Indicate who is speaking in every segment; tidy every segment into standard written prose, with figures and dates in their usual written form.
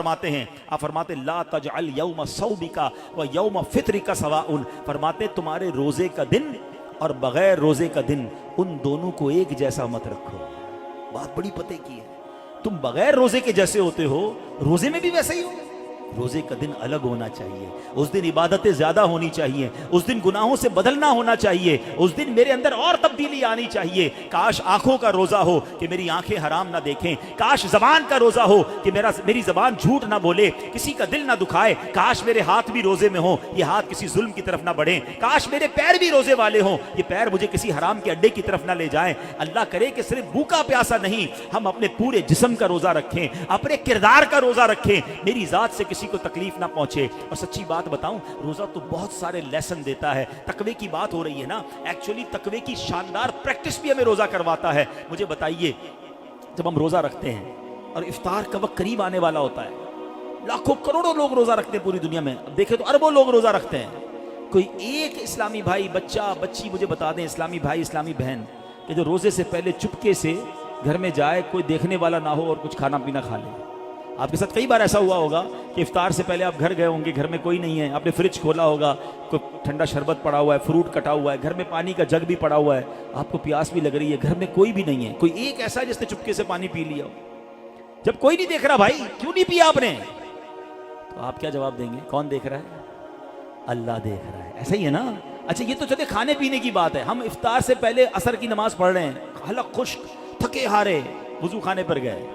Speaker 1: فرماتے ہیں, آپ فرماتے لا تجعل یوم صومک و یوم فطرک سواء, فرماتے تمہارے روزے کا دن اور بغیر روزے کا دن ان دونوں کو ایک جیسا مت رکھو. بات بڑی پتے کی ہے, تم بغیر روزے کے جیسے ہوتے ہو روزے میں بھی ویسے ہی ہو. روزے کا دن الگ ہونا چاہیے, اس دن عبادتیں زیادہ ہونی چاہیے, اس دن گناہوں سے بدلنا ہونا چاہیے, اس دن میرے اندر اور تبدیلی آنی چاہیے. کاش آنکھوں کا روزہ ہو کہ میری آنکھیں حرام نہ دیکھیں, کاش زبان کا روزہ ہو کہ میری زبان جھوٹ نہ بولے, کسی کا دل نہ دکھائے. کاش میرے ہاتھ بھی روزے میں ہوں, یہ ہاتھ کسی ظلم کی طرف نہ بڑھیں. کاش میرے پیر بھی روزے والے ہوں, یہ پیر مجھے کسی حرام کے اڈے کی طرف نہ لے جائیں. اللہ کرے کہ صرف بھوکا پیاسا نہیں, ہم اپنے پورے جسم کا روزہ رکھیں, اپنے کردار کا روزہ رکھیں, میری ذات سے کسی کو تکلیف نہ پہنچے. اور سچی بات بتاؤں, روزہ تو بہت سارے لیسن دیتا ہے. تقوی کی بات ہو رہی ہے نا, ایکچولی تقوی کی شاندار پریکٹس بھی ہمیں روزہ کرواتا ہے. مجھے بتائیے, جب ہم روزہ رکھتے ہیں اور افطار کا وقت قریب آنے والا ہوتا ہے, لاکھوں کروڑوں لوگ روزہ رکھتے ہیں پوری دنیا میں, دیکھیں تو اربوں لوگ روزہ رکھتے ہیں. کوئی ایک اسلامی بھائی, بچہ بچی مجھے بتا دیں, اسلامی بھائی اسلامی بہن, کہ جو روزے سے پہلے چپکے سے گھر میں جائے, کوئی دیکھنے والا نہ ہو اور کچھ کھانا پینا کھا لے. آپ کے ساتھ کئی بار ایسا ہوا ہوگا کہ افطار سے پہلے آپ گھر گئے ہوں گے, گھر میں کوئی نہیں ہے, آپ نے فریج کھولا ہوگا, کوئی ٹھنڈا شربت پڑا ہوا ہے, فروٹ کٹا ہوا ہے, گھر میں پانی کا جگ بھی پڑا ہوا ہے, آپ کو پیاس بھی لگ رہی ہے, گھر میں کوئی بھی نہیں ہے, کوئی ایک ایسا ہے جس نے چپکے سے پانی پی لیا ہو. جب کوئی نہیں دیکھ رہا, بھائی کیوں نہیں پیا آپ نے, تو آپ کیا جواب دیں گے؟ کون دیکھ رہا ہے؟ اللہ دیکھ رہا ہے. ایسا ہی ہے نا. اچھا یہ تو چلے کھانے پینے کی بات ہے, ہم افطار سے پہلے عصر کی نماز پڑھ رہے ہیں, حلق خشک, تھکے ہارے, وضو خانے پر گئے,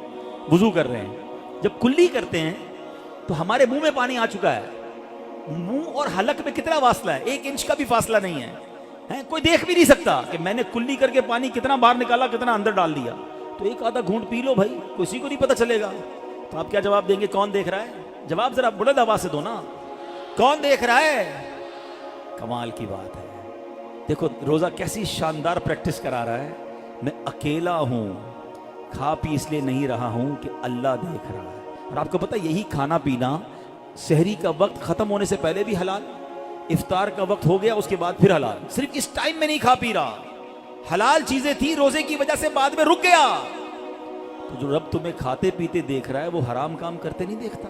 Speaker 1: وضو کر رہے ہیں. جب کلی کرتے ہیں تو ہمارے منہ میں پانی آ چکا ہے. منہ اور حلق میں کتنا فاصلہ ہے؟ 1 انچ کا بھی فاصلہ نہیں ہے. کوئی دیکھ بھی نہیں سکتا کہ میں نے کلی کر کے پانی کتنا باہر نکالا, کتنا اندر ڈال دیا. تو ایک آدھا گھونٹ پی لو بھائی, کسی کو نہیں پتہ چلے گا. تو آپ کیا جواب دیں گے؟ کون دیکھ رہا ہے؟ جواب ذرا بلند آواز سے دو نا, کون دیکھ رہا ہے؟ کمال کی بات ہے. دیکھو روزہ کیسی شاندار پریکٹس کرا رہا ہے. میں اکیلا ہوں, کھا پی اس لیے نہیں رہا ہوں کہ اللہ دیکھ رہا ہے. اور آپ کو پتہ یہی کھانا پینا سحری کا وقت ختم ہونے سے پہلے بھی حلال, افطار کا وقت ہو گیا اس کے بعد پھر حلال. صرف اس ٹائم میں نہیں کھا پی رہا, حلال چیزیں تھی, روزے کی وجہ سے بعد میں رک گیا. تو جو رب تمہیں کھاتے پیتے دیکھ رہا ہے وہ حرام کام کرتے نہیں دیکھتا.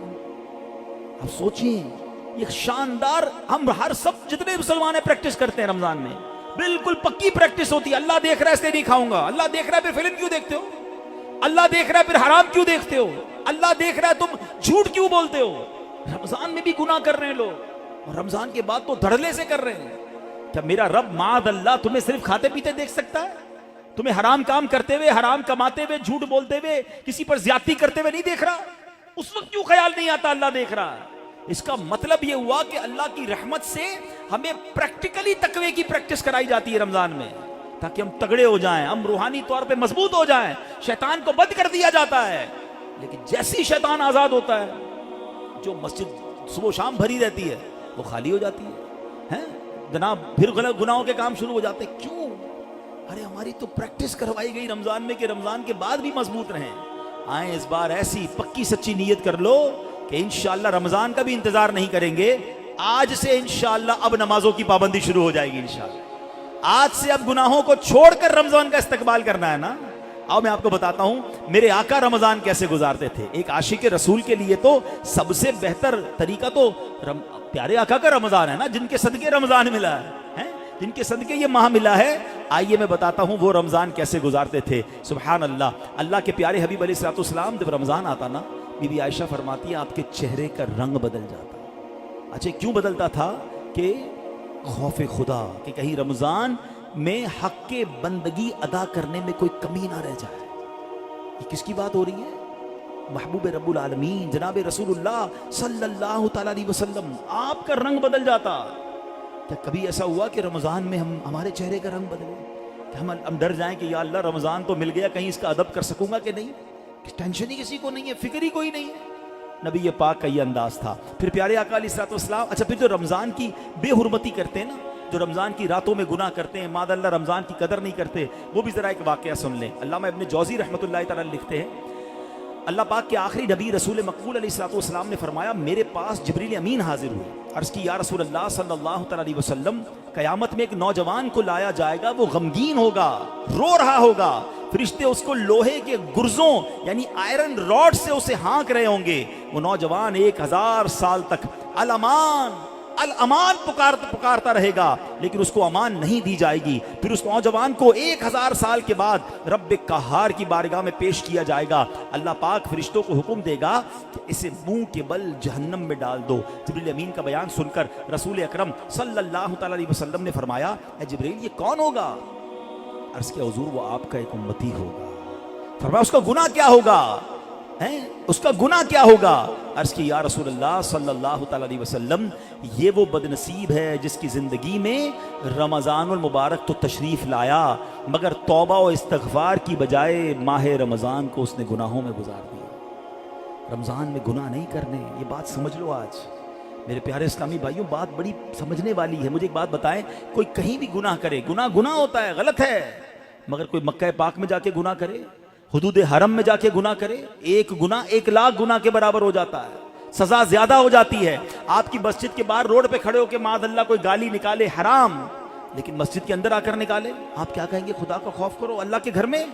Speaker 1: اب سوچیں, یہ شاندار, ہم ہر سب جتنے مسلمان ہیں پریکٹس کرتے ہیں رمضان میں, بالکل پکی پریکٹس ہوتی ہے. اللہ دیکھ رہا ہے اس لیے نہیں کھاؤں گا, اللہ دیکھ رہا ہے پھر فلم کیوں دیکھتے ہو, اللہ دیکھ رہا ہے پھر حرام کیوں دیکھتے ہو, اللہ دیکھ رہا ہے تم جھوٹ کیوں بولتے ہو. رمضان میں بھی گناہ کر رہے ہیں لوگ, اور رمضان کے بعد تو دھڑلے سے کر رہے ہیں. کیا میرا رب معاذ اللہ تمہیں صرف کھاتے پیتے دیکھ سکتا ہے؟ تمہیں حرام کام کرتے ہوئے, حرام کماتے ہوئے, جھوٹ بولتے ہوئے, کسی پر زیادتی کرتے ہوئے نہیں دیکھ رہا؟ اس وقت کیوں خیال نہیں آتا اللہ دیکھ رہا ہے؟ اس کا مطلب یہ ہوا کہ اللہ کی رحمت سے ہمیں پریکٹیکلی تقوی کی پریکٹس کرائی جاتی ہے رمضان میں, تاکہ ہم تگڑے ہو جائیں, ہم روحانی طور پہ مضبوط ہو جائیں. شیطان کو بند کر دیا جاتا ہے, لیکن جیسی شیطان آزاد ہوتا ہے, جو مسجد صبح و شام بھری رہتی ہے وہ خالی ہو جاتی ہے. جناب پھر غلط گناہوں کے کام شروع ہو جاتے ہیں. کیوں؟ ارے ہماری تو پریکٹس کروائی گئی رمضان میں کہ رمضان کے بعد بھی مضبوط رہیں. آئیں اس بار ایسی پکی سچی نیت کر لو کہ انشاءاللہ رمضان کا بھی انتظار نہیں کریں گے. آج سے انشاءاللہ اب نمازوں کی پابندی شروع ہو جائے گی انشاءاللہ. آج سے اب گناہوں کو چھوڑ کر رمضان کا استقبال کرنا ہے نا. آؤ میں آپ کو بتاتا ہوں میرے آقا رمضان کیسے گزارتے تھے. ایک عاشق رسول کے لیے تو سب سے بہتر طریقہ تو پیارے آقا کا رمضان ہے نا, جن کے صدقے رمضان ملا ہے, جن کے صدقے یہ ماہ ملا ہے. آئیے میں بتاتا ہوں وہ رمضان کیسے گزارتے تھے. سبحان اللہ, اللہ کے پیارے حبیب علیہ الصلوۃ والسلام جب رمضان آتا نا, بی بی عائشہ فرماتی ہے آپ کے چہرے کا رنگ بدل جاتا. اچھا کیوں بدلتا تھا؟ کہ خوف خدا, کہ کہیں رمضان میں حق کے بندگی ادا کرنے میں کوئی کمی نہ رہ جائے. یہ کس کی بات ہو رہی ہے؟ محبوب رب العالمین جناب رسول اللہ صلی اللہ تعالی علیہ وسلم, آپ کا رنگ بدل جاتا. کیا کبھی ایسا ہوا کہ رمضان میں ہمارے چہرے کا رنگ بدلے, کہ ہم ڈر جائیں کہ یا اللہ رمضان تو مل گیا, کہیں اس کا ادب کر سکوں گا کہ نہیں؟ ٹینشن ہی کسی کو نہیں ہے, فکر ہی کوئی نہیں ہے. نبی پاک کا یہ انداز تھا. پھر پیارے آقا علیہ الصلوۃ والسلام, اچھا پھر جو رمضان کی بے حرمتی کرتے ہیں نا, جو رمضان کی راتوں میں گناہ کرتے ہیں, ماذ اللہ رمضان کی قدر نہیں کرتے, وہ بھی ذرا ایک واقعہ سن لیں. علامہ ابن جوزی رحمۃ اللہ تعالی لکھتے ہیں, اللہ پاک کے آخری نبی رسول مقبول علیہ الصلوۃ والسلام نے فرمایا میرے پاس جبریل امین حاضر ہوئے. عرض کی یا رسول اللہ صلی اللہ تعالی علیہ وسلم, قیامت میں ایک نوجوان کو لایا جائے گا, وہ غمگین ہوگا, رو رہا ہوگا, فرشتے اس کو لوہے کے گرزوں یعنی آئرن راڈ سے اسے ہانک رہے ہوں گے, وہ نوجوان 1000 سال تک الامان الامان پکارتا رہے گا، لیکن اس کو امان نہیں دی جائے گی۔ پھر اس نوجوان کو 1000 سال کے بعد رب قہار کی بارگاہ میں پیش کیا جائے گا۔ اللہ پاک فرشتوں کو حکم دے گا کہ اسے منہ کے بل جہنم میں ڈال دو۔ جبریل امین کا بیان سن کر رسول اکرم صلی اللہ تعالی علیہ وسلم نے فرمایا، اے جبریل یہ کون ہوگا؟ عرض کیا حضور وہ آپ کا ایک امتی ہوگا۔ فرمایا اس کا گناہ کیا ہوگا؟ اس کا گناہ کیا ہوگا؟ عرض کی یا رسول اللہ صلی اللہ تعالی علیہ وسلم یہ وہ بد نصیب ہے جس کی زندگی میں رمضان المبارک تو تشریف لایا مگر توبہ و استغفار کی بجائے ماہ رمضان کو اس نے گناہوں میں گزار دیا۔ رمضان میں گناہ نہیں کرنے، یہ بات سمجھ لو۔ آج میرے پیارے اسلامی بھائیوں بات بڑی سمجھنے والی ہے۔ مجھے ایک بات بتائیں، کوئی کہیں بھی گناہ کرے، گناہ ہوتا ہے، غلط ہے، مگر کوئی مکہ پاک میں جا کے گناہ کرے، حدود حرم میں جا کے گناہ کرے، ایک گناہ 1,00,000 گناہ کے برابر ہو جاتا ہے، سزا زیادہ ہو جاتی ہے۔ آپ کی مسجد کے باہر روڈ پہ کھڑے ہو کے معاذ اللہ کوئی گالی نکالے حرام، لیکن مسجد کے اندر آ کر نکالے، آپ کیا کہیں گے؟ خدا کا خوف کرو اللہ کے گھر میں۔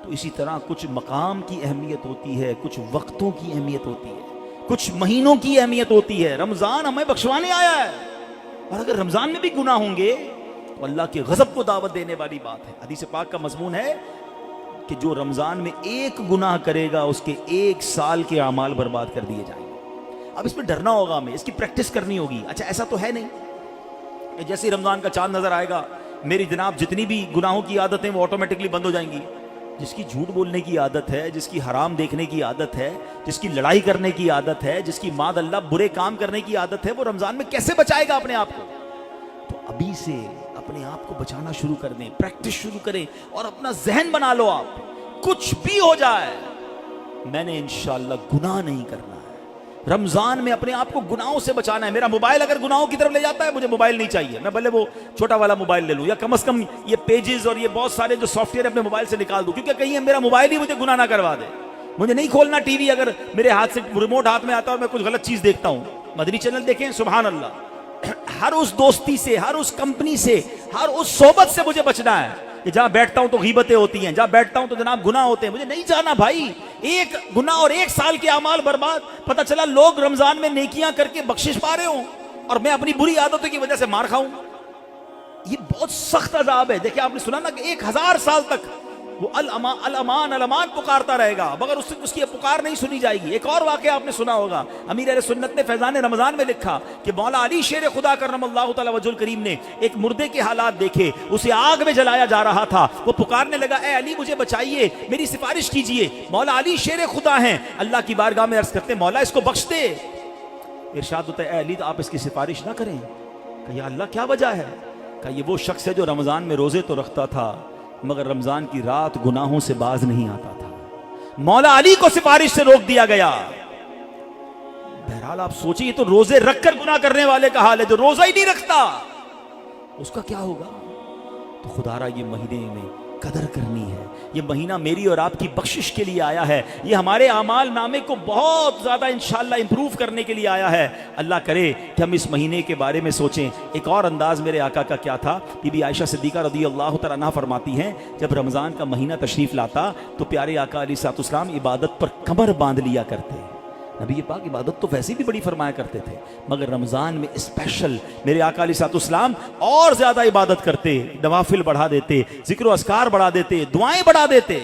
Speaker 1: تو اسی طرح کچھ مقام کی اہمیت ہوتی ہے، کچھ وقتوں کی اہمیت ہوتی ہے، کچھ مہینوں کی اہمیت ہوتی ہے۔ رمضان ہمیں بخشوانے آیا ہے، اور اگر رمضان میں بھی گناہ ہوں گے تو اللہ کے غضب کو دعوت دینے والی بات ہے۔ حدیث پاک کا مضمون ہے کہ جو رمضان میں ایک گناہ کرے گا اس کے 1 سال کے اعمال برباد کر دیے جائیں گے۔ اب اس پہ ڈرنا ہوگا، ہمیں اس کی پریکٹس کرنی ہوگی۔ اچھا ایسا تو ہے نہیں کہ جیسے ہی رمضان کا چاند نظر آئے گا میری جناب جتنی بھی گناہوں کی عادتیں وہ آٹومیٹکلی بند ہو جائیں گی۔ جس کی جھوٹ بولنے کی عادت ہے، جس کی حرام دیکھنے کی عادت ہے، جس کی لڑائی کرنے کی عادت ہے، جس کی معاذ اللہ برے کام کرنے کی عادت ہے، وہ رمضان میں کیسے بچائے گا اپنے آپ کو؟ تو ابھی سے اپنے آپ کو بچانا شروع کر دیں، پریکٹس شروع کریں اور اپنا ذہن بنا لو، آپ کچھ بھی ہو جائے میں نے انشاءاللہ گناہ نہیں کرنا ہے۔ رمضان میں اپنے آپ کو گناہوں سے بچانا ہے۔ میرا موبائل اگر گناہوں کی طرف لے جاتا ہے، مجھے موبائل نہیں چاہیے، میں بھلے وہ چھوٹا والا موبائل لے لوں، یا کم از کم یہ پیجز اور یہ بہت سارے جو سافٹ ویئر اپنے موبائل سے نکال دوں، کیونکہ کہیں میرا موبائل ہی مجھے گناہ نہ کروا دے۔ مجھے نہیں کھولنا ٹی وی، اگر میرے ہاتھ سے ریموٹ ہاتھ میں آتا ہے اور میں کچھ غلط چیز دیکھتا ہوں۔ مدنی چینل دیکھیں، سبحان اللہ، ہر اس دوستی سے، ہر اس کمپنی سے، ہر اس صحبت سے مجھے بچنا ہے کہ جہاں بیٹھتا ہوں تو غیبتیں ہوتی ہیں، جہاں بیٹھتا ہوں تو جناب گناہ ہوتے ہیں، مجھے نہیں جانا بھائی۔ ایک گناہ اور 1 سال کے اعمال برباد، پتہ چلا لوگ رمضان میں نیکیاں کر کے بخشش پا رہے ہوں اور میں اپنی بری عادتوں کی وجہ سے مار کھاؤں۔ یہ بہت سخت عذاب ہے۔ دیکھیں آپ نے سنا نا کہ 1000 سال تک وہ الامان پکارتا رہے گا مگر اس کی پکار نہیں سنی جائے گی۔ ایک اور واقعہ آپ نے سنا ہوگا، امیر اہل سنت نے فیضان رمضان میں لکھا کہ مولا علی شیر خدا کرم اللہ تعالی وجہ الکریم نے ایک مردے کے حالات دیکھے، اسے آگ میں جلایا جا رہا تھا، وہ پکارنے لگا اے علی مجھے بچائیے، میری سفارش کیجئے۔ مولا علی شیر خدا ہیں، اللہ کی بارگاہ میں عرض کرتے مولا اس کو بخش دے۔ ارشاد ہوتا ہے اے علی تو آپ اس کی سفارش نہ کریں۔ کہ یا اللہ کیا وجہ ہے؟ کہ یہ وہ شخص ہے جو رمضان میں روزے تو رکھتا تھا مگر رمضان کی رات گناہوں سے باز نہیں آتا تھا۔ مولا علی کو سفارش سے روک دیا گیا۔ بہرحال آپ سوچیں، یہ تو روزے رکھ کر گناہ کرنے والے کا حال ہے، جو روزہ ہی نہیں رکھتا اس کا کیا ہوگا؟ تو خدا را یہ مہینے میں قدر کرنی ہے۔ یہ مہینہ میری اور آپ کی بخشش کے لیے آیا ہے، یہ ہمارے اعمال نامے کو بہت زیادہ انشاءاللہ امپروو کرنے کے لیے آیا ہے۔ اللہ کرے کہ ہم اس مہینے کے بارے میں سوچیں۔ ایک اور انداز میرے آقا کا کیا تھا، بی بی عائشہ صدیقہ رضی اللہ تعالیٰ عنہا فرماتی ہیں جب رمضان کا مہینہ تشریف لاتا تو پیارے آقا علیہ السلام عبادت پر کمر باندھ لیا کرتے۔ نبی پاک عبادت تو ویسے بھی بڑی فرمایا کرتے تھے مگر رمضان میں اسپیشل میرے آقا علیہ السلام اور زیادہ عبادت کرتے، نوافل بڑھا دیتے، ذکر و اذکار بڑھا دیتے، دعائیں بڑھا دیتے۔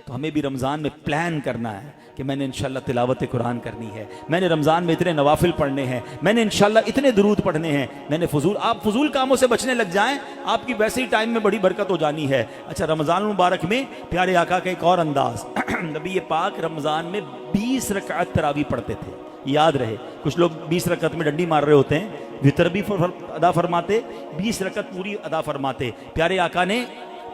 Speaker 1: تو ہمیں بھی رمضان میں پلان کرنا ہے کہ میں نے انشاءاللہ تلاوت قرآن کرنی ہے، میں نے رمضان میں اتنے نوافل پڑھنے ہیں، میں نے انشاءاللہ اتنے درود پڑھنے ہیں، میں نے آپ فضول کاموں سے بچنے لگ جائیں، آپ کی ویسے ہی ٹائم میں بڑی برکت ہو جانی ہے۔ اچھا رمضان المبارک میں پیارے آقا کا ایک اور انداز، نبی پاک رمضان میں 20 رکعت تراویح پڑھتے تھے۔ یاد رہے کچھ لوگ 20 رکعت میں ڈنڈی مار رہے ہوتے ہیں، وتر بھی ادا فرماتے، 20 رکعت پوری ادا فرماتے۔ پیارے آقا نے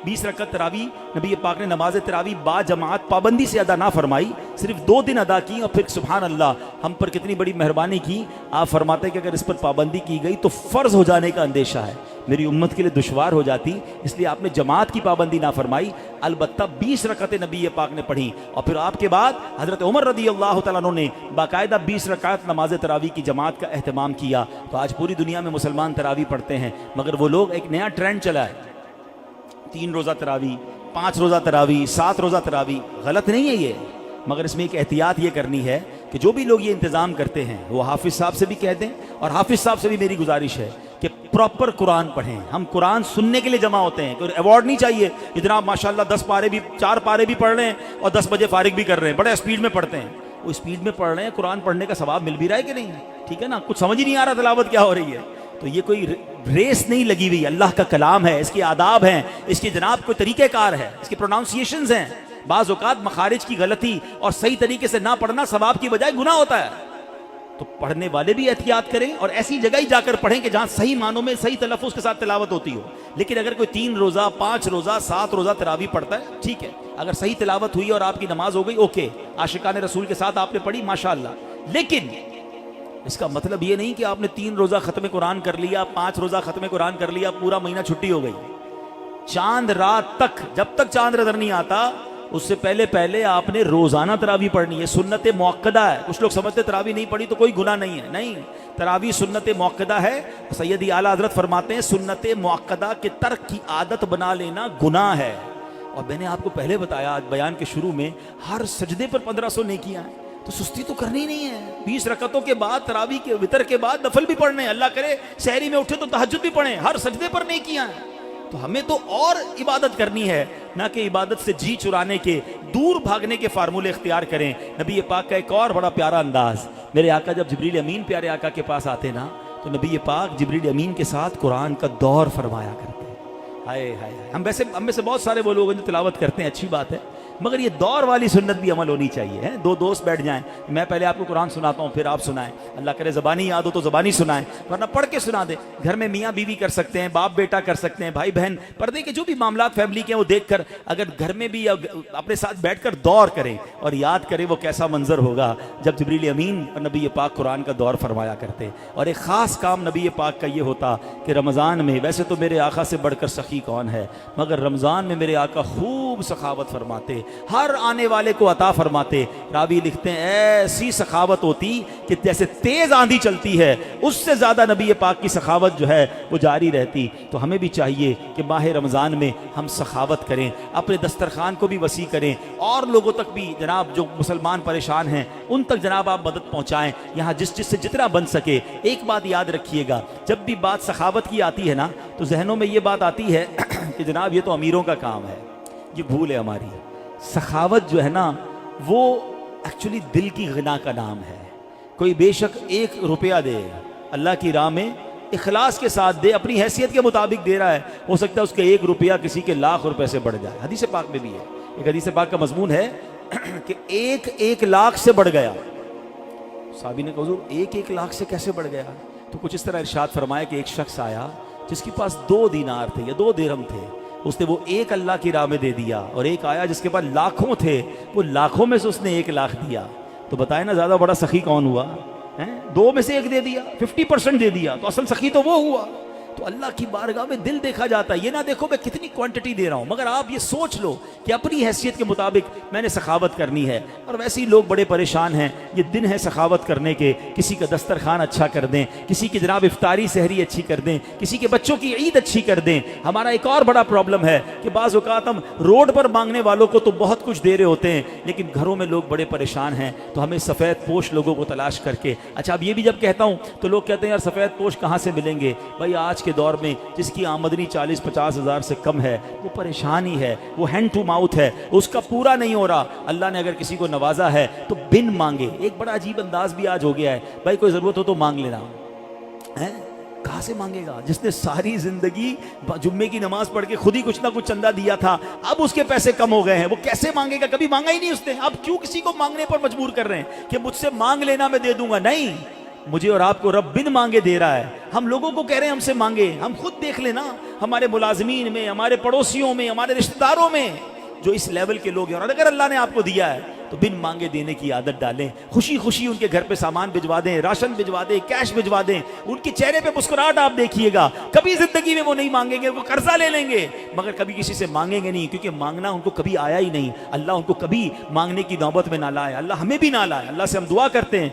Speaker 1: 20 رکعت تراویح، نبی پاک نے نماز تراویح با جماعت پابندی سے ادا نہ فرمائی، صرف 2 دن ادا کی، اور پھر سبحان اللہ ہم پر کتنی بڑی مہربانی کی۔ آپ فرماتے کہ اگر اس پر پابندی کی گئی تو فرض ہو جانے کا اندیشہ ہے، میری امت کے لیے دشوار ہو جاتی، اس لیے آپ نے جماعت کی پابندی نہ فرمائی، البتہ 20 رکعتیں نبی پاک نے پڑھی۔ اور پھر آپ کے بعد حضرت عمر رضی اللہ تعالیٰ عنہ نے باقاعدہ 20 رکعت نماز تراویح کی جماعت کا اہتمام کیا۔ تو آج پوری دنیا میں مسلمان تراویح پڑھتے ہیں مگر وہ لوگ ایک نیا ٹرینڈ چلا ہے، 3 روزہ تراویح، 5 روزہ تراویح، 7 روزہ تراویح۔ غلط نہیں ہے یہ، مگر اس میں ایک احتیاط یہ کرنی ہے کہ جو بھی لوگ یہ انتظام کرتے ہیں وہ حافظ صاحب سے بھی کہہ دیں، اور حافظ صاحب سے بھی میری گزارش ہے کہ پراپر قرآن پڑھیں. ہم قرآن سننے کے لیے جمع ہوتے ہیں، کوئی ایوارڈ نہیں چاہیے کہ جناب ماشاءاللہ 4 پارے بھی پڑھ رہے ہیں اور 10 بجے فارغ بھی کر رہے ہیں، بڑے اسپیڈ میں پڑھتے ہیں. وہ اسپیڈ میں پڑھ رہے ہیں، قرآن پڑھنے کا ثواب مل بھی رہا ہے کہ نہیں؟ ٹھیک ہے نا، کچھ سمجھ ہی نہیں آ رہا تلاوت کیا ہو رہی ہے. تو یہ کوئی ریس نہیں لگی ہوئی، اللہ کا کلام ہے، اس کے آداب ہیں، اس کی جناب کوئی طریقہ کار ہے، اس کی پروناؤنسیشنز ہیں. بعض اوقات مخارج کی غلطی اور صحیح طریقے سے نہ پڑھنا ثواب کی بجائے گناہ ہوتا ہے. تو پڑھنے والے بھی احتیاط کریں اور ایسی جگہ ہی جا کر پڑھیں کہ جہاں صحیح معنوں میں صحیح تلفظ کے ساتھ تلاوت ہوتی ہو. لیکن اگر کوئی 3 روزہ 5 روزہ 7 روزہ تراویح پڑھتا ہے، ٹھیک ہے، اگر صحیح تلاوت ہوئی اور آپ کی نماز ہو گئی، اوکے، عاشقان رسول کے ساتھ آپ نے پڑھی، ماشاءاللہ. لیکن اس کا مطلب یہ نہیں کہ آپ نے 3 روزہ ختم قرآن کر لیا، 5 روزہ ختم قرآن کر لیا، پورا مہینہ چھٹی ہو گئی. چاند رات تک، جب تک چاند نظر نہیں آتا اس سے پہلے آپ نے روزانہ تراویح پڑھنی ہے. سنت موقدہ ہے. کچھ لوگ سمجھتے تراویح نہیں پڑھی تو کوئی گناہ نہیں ہے. نہیں، تراویح سنت موقدہ ہے. سیدی اعلیٰ حضرت فرماتے ہیں سنت موقدہ کے ترک کی عادت بنا لینا گناہ ہے. اور میں نے آپ کو پہلے بتایا آج بیان کے شروع میں، ہر سجدے پر 1500 نیکیاں ہیں. تو سستی تو کرنی نہیں ہے. 20 رکعتوں کے بعد تراویح کے وتر کے بعد نفل بھی پڑھنے ہیں. اللہ کرے سحری میں اٹھے تو تہجد بھی پڑھیں. ہر سجدے پر نیکیاں ہیں. تو ہمیں تو اور عبادت کرنی ہے، نہ کہ عبادت سے جی چرانے کے، دور بھاگنے کے فارمولے اختیار کریں. نبی پاک کا ایک اور بڑا پیارا انداز، میرے آقا جب جبریل امین پیارے آقا کے پاس آتے نا تو نبی پاک جبریل امین کے ساتھ قرآن کا دور فرمایا کرتے. ہائے ہائے، ہم میں سے بہت سارے وہ لوگ ہیں جو تلاوت کرتے ہیں، اچھی بات ہے، مگر یہ دور والی سنت بھی عمل ہونی چاہیے. 2 دوست بیٹھ جائیں، میں پہلے آپ کو قرآن سناتا ہوں پھر آپ سنائیں. اللہ کرے زبانی یاد ہو تو زبانی سنائیں، ورنہ پڑھ کے سنا دیں. گھر میں میاں بیوی کر سکتے ہیں، باپ بیٹا کر سکتے ہیں، بھائی بہن، پردے کے جو بھی معاملات فیملی کے ہیں وہ دیکھ کر اگر گھر میں بھی اپنے ساتھ بیٹھ کر دور کریں اور یاد کریں وہ کیسا منظر ہوگا جب جبریل امین اور نبی پاک قرآن کا دور فرمایا کرتے. اور ایک خاص کام نبی پاک کا یہ ہوتا کہ رمضان میں، ویسے تو میرے آقا سے بڑھ کر سخی کون ہے، مگر رمضان میں میرے آقا خوب سخاوت فرماتے، ہر آنے والے کو عطا فرماتے. راوی لکھتے ہیں ایسی سخاوت ہوتی کہ جیسے تیز آندھی چلتی ہے اس سے زیادہ نبی پاک کی سخاوت جو ہے وہ جاری رہتی. تو ہمیں بھی چاہیے کہ ماہ رمضان میں ہم سخاوت کریں، اپنے دسترخوان کو بھی وسیع کریں، اور لوگوں تک بھی جناب جو مسلمان پریشان ہیں ان تک جناب آپ مدد پہنچائیں یہاں جس سے جتنا بن سکے. ایک بات یاد رکھیے گا، جب بھی بات سخاوت کی آتی ہے نا تو ذہنوں میں یہ بات آتی ہے کہ جناب یہ تو امیروں کا کام ہے. یہ بھول ہے ہماری. سخاوت جو ہے نا وہ ایکچولی دل کی غنا کا نام ہے. کوئی بے شک 1 روپیہ دے اللہ کی راہ میں، اخلاص کے ساتھ دے، اپنی حیثیت کے مطابق دے رہا ہے، ہو سکتا ہے اس کے 1 روپیہ کسی کے لاکھ روپے سے بڑھ جائے. حدیث پاک میں بھی ہے، ایک حدیث پاک کا مضمون ہے کہ 1 لاکھ سے بڑھ گیا. صحابی نے کہا حضور 1 لاکھ سے کیسے بڑھ گیا؟ تو کچھ اس طرح ارشاد فرمایا کہ ایک شخص آیا جس کے پاس 2 دینار تھے یا 2 درہم تھے، اس نے وہ 1 اللہ کی راہ میں دے دیا. اور ایک آیا جس کے پاس لاکھوں تھے، وہ لاکھوں میں سے اس نے 1 لاکھ دیا. تو بتائیں نا زیادہ بڑا سخی کون ہوا؟ 2 میں سے 1 دے دیا، 50% دے دیا، تو اصل سخی تو وہ ہوا. تو اللہ کی بارگاہ میں دل دیکھا جاتا ہے. یہ نہ دیکھو میں کتنی کوانٹٹی دے رہا ہوں، مگر آپ یہ سوچ لو کہ اپنی حیثیت کے مطابق میں نے سخاوت کرنی ہے. اور ویسے ہی لوگ بڑے پریشان ہیں، یہ دن ہے سخاوت کرنے کے. کسی کا دسترخوان اچھا کر دیں، کسی کی جناب افطاری سحری اچھی کر دیں، کسی کے بچوں کی عید اچھی کر دیں. ہمارا ایک اور بڑا پرابلم ہے کہ بعض اوقات ہم روڈ پر مانگنے والوں کو تو بہت کچھ دے رہے ہوتے ہیں، لیکن گھروں میں لوگ بڑے پریشان ہیں. تو ہمیں سفید پوش لوگوں کو تلاش کر کے، اچھا اب یہ بھی جب کہتا ہوں تو لوگ کہتے ہیں یار سفید پوش کہاں سے ملیں گے؟ بھائی آج کے دور میں جس کی آمدنی 40-50 ہزار سے کم ہے وہ پریشان ہی ہے، وہ ہینڈ ٹو ماؤتھ ہے، اس کا پورا نہیں ہو رہا. اللہ نے اگر کسی کو نوازا ہے تو بن مانگے. ایک بڑا عجیب انداز بھی آج ہو گیا ہے، بھائی کوئی ضرورت ہو تو مانگ لینا. کہاں سے مانگے گا؟ جس نے ساری زندگی جمعے کی نماز پڑھ کے خود ہی کچھ نہ کچھ چندہ دیا تھا، اب اس کے پیسے کم ہو گئے ہیں، وہ کیسے مانگے گا؟ کبھی مانگا ہی نہیں اس نے. اب کیوں کسی کو مانگنے پر مجبور کر رہے ہیں کہ مجھ سے مانگ لینا میں دے دوں گا؟ نہیں، مجھے اور آپ کو رب بن مانگے دے رہا ہے. ہم لوگوں کو کہہ رہے ہیں ہم سے مانگے. ہم خود دیکھ لینا ہمارے ملازمین میں، ہمارے پڑوسیوں میں، ہمارے رشتہ داروں میں جو اس لیول کے لوگ ہیں، اور اگر اللہ نے آپ کو دیا ہے تو بن مانگے دینے کی عادت ڈالیں. خوشی خوشی ان کے گھر پہ سامان بھجوا دیں، راشن بھجوا دیں، کیش بھجوا دیں. ان کے چہرے پہ مسکراہٹ آپ دیکھیے گا. کبھی زندگی میں وہ نہیں مانگیں گے، وہ قرضہ لے لیں گے مگر کبھی کسی سے مانگیں گے نہیں، کیونکہ مانگنا ان کو کبھی آیا ہی نہیں. اللہ ان کو کبھی مانگنے کی نوبت میں نہ لائے، اللہ ہمیں بھی نہ لائے. اللہ سے ہم دعا کرتے ہیں